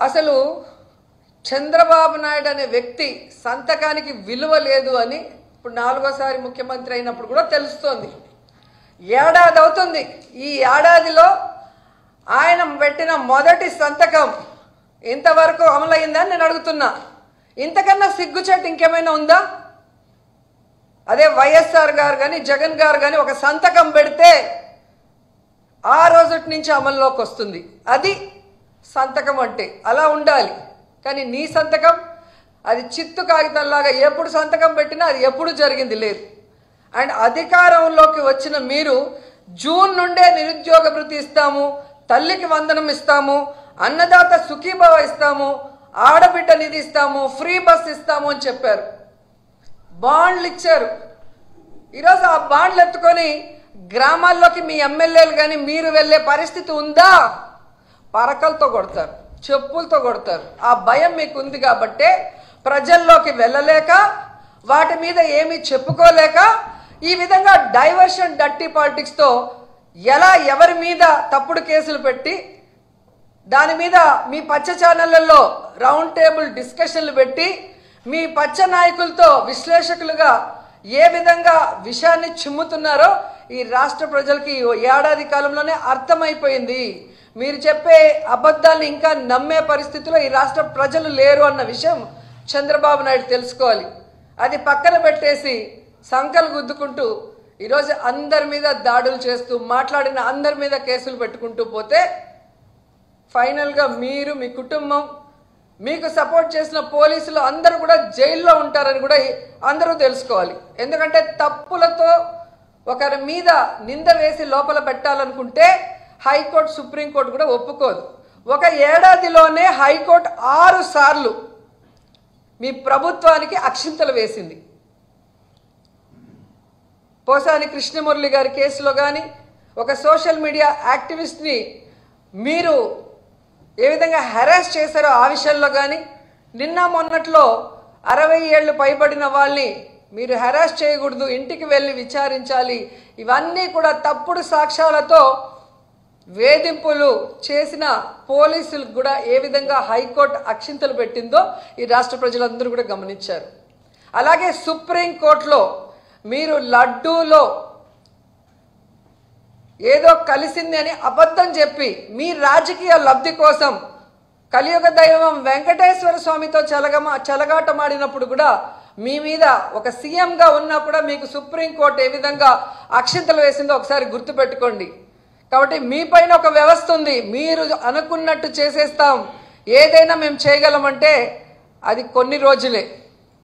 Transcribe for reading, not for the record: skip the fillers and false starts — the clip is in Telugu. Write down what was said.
అసలు చంద్రబాబు నాయుడు అనే వ్యక్తి సంతకానికి విలువ లేదు అని ఇప్పుడు నాలుగోసారి ముఖ్యమంత్రి అయినప్పుడు కూడా తెలుస్తోంది. ఏడాది అవుతుంది. ఈ ఏడాదిలో ఆయన పెట్టిన మొదటి సంతకం ఇంతవరకు అమలైందని నేను అడుగుతున్నా. ఇంతకన్నా సిగ్గుచేటు ఇంకేమైనా ఉందా? అదే వైఎస్ఆర్ గారు కానీ జగన్ గారు కానీ ఒక సంతకం పెడితే ఆ రోజు నుంచి అమల్లోకి వస్తుంది. అది సంతకం అంటే అలా ఉండాలి. కానీ నీ సంతకం అది చిత్తు కాగితంలాగా ఎప్పుడు సంతకం పెట్టినా అది ఎప్పుడు జరిగింది లేదు. అండ్ అధికారంలోకి వచ్చిన మీరు జూన్ నుండే నిరుద్యోగ భృతి ఇస్తాము, తల్లికి వందనం ఇస్తాము, అన్నదాత సుఖీభవ ఇస్తాము, ఆడబిడ్డ నిధి ఇస్తాము, ఫ్రీ బస్ ఇస్తాము అని చెప్పారు. బాండ్లు ఇచ్చారు. ఈరోజు ఆ బాండ్లు ఎత్తుకొని గ్రామాల్లోకి మీ ఎమ్మెల్యేలు కానీ మీరు వెళ్ళే పరిస్థితి ఉందా? పరకలతో కొడతారు, చెప్పులతో కొడతారు. ఆ భయం మీకు ఉంది కాబట్టే ప్రజల్లోకి వెళ్ళలేక వాటి మీద ఏమీ చెప్పుకోలేక ఈ విధంగా డైవర్షన్ డర్టీ పాలిటిక్స్తో ఎలా ఎవరి మీద తప్పుడు కేసులు పెట్టి దాని మీద మీ పచ్చ ఛానళ్లలో రౌండ్ టేబుల్ డిస్కషన్లు పెట్టి మీ పచ్చ నాయకులతో విశ్లేషకులుగా ఏ విధంగా విషయాన్ని చిమ్ముతున్నారో ఈ రాష్ట్ర ప్రజలకి ఏడాది కాలంలోనే అర్థమైపోయింది. మీరు చెప్పే అబద్ధాలను ఇంకా నమ్మే పరిస్థితిలో ఈ రాష్ట్ర ప్రజలు లేరు అన్న విషయం చంద్రబాబు నాయుడు తెలుసుకోవాలి. అది పక్కన పెట్టేసి సంకలు గుద్దుకుంటూ ఈరోజు అందరి మీద దాడులు చేస్తూ మాట్లాడిన అందరి మీద కేసులు పెట్టుకుంటూ పోతే ఫైనల్గా మీరు, మీ కుటుంబం, మీకు సపోర్ట్ చేసిన పోలీసులు అందరూ కూడా జైల్లో ఉంటారని కూడా అందరూ తెలుసుకోవాలి. ఎందుకంటే తప్పులతో ఒకరి మీద నింద వేసి లోపల పెట్టాలనుకుంటే హైకోర్టు, సుప్రీంకోర్టు కూడా ఒప్పుకోదు. ఒక ఏడాదిలోనే హైకోర్టు 6 సార్లు మీ ప్రభుత్వానికి అక్షింతలు వేసింది. పోసాని కృష్ణమురళి గారి కేసులో కానీ ఒక సోషల్ మీడియా యాక్టివిస్ట్ని మీరు ఏ విధంగా హెరాస్ చేశారో ఆ విషయంలో కానీ, నిన్న మొన్నట్లో 60 ఏళ్ళు పైబడిన వాళ్ళని మీరు హెరాస్ చేయకూడదు, ఇంటికి వెళ్ళి విచారించాలి, ఇవన్నీ కూడా తప్పుడు సాక్ష్యాలతో వేధింపులు చేసిన పోలీసులకు కూడా ఏ విధంగా హైకోర్టు అక్షింతలు పెట్టిందో ఈ రాష్ట్ర ప్రజలందరూ కూడా గమనించారు. అలాగే సుప్రీంకోర్టులో మీరు లడ్డూలో ఏదో కలిసింది అని అబద్ధం చెప్పి మీ రాజకీయ లబ్ధి కోసం కలియుగ దైవం వెంకటేశ్వర స్వామితో చెలగాటమాడినప్పుడు కూడా మీ మీద ఒక సీఎంగా ఉన్నా కూడా మీకు సుప్రీంకోర్టు ఏ విధంగా అక్షింతలు వేసిందో ఒకసారి గుర్తుపెట్టుకోండి. కాబట్టి మీ పైన ఒక వ్యవస్థ ఉంది. మీరు అనుకున్నట్టు చేసేస్తాం, ఏదైనా మేము చేయగలమంటే అది కొన్ని రోజులే.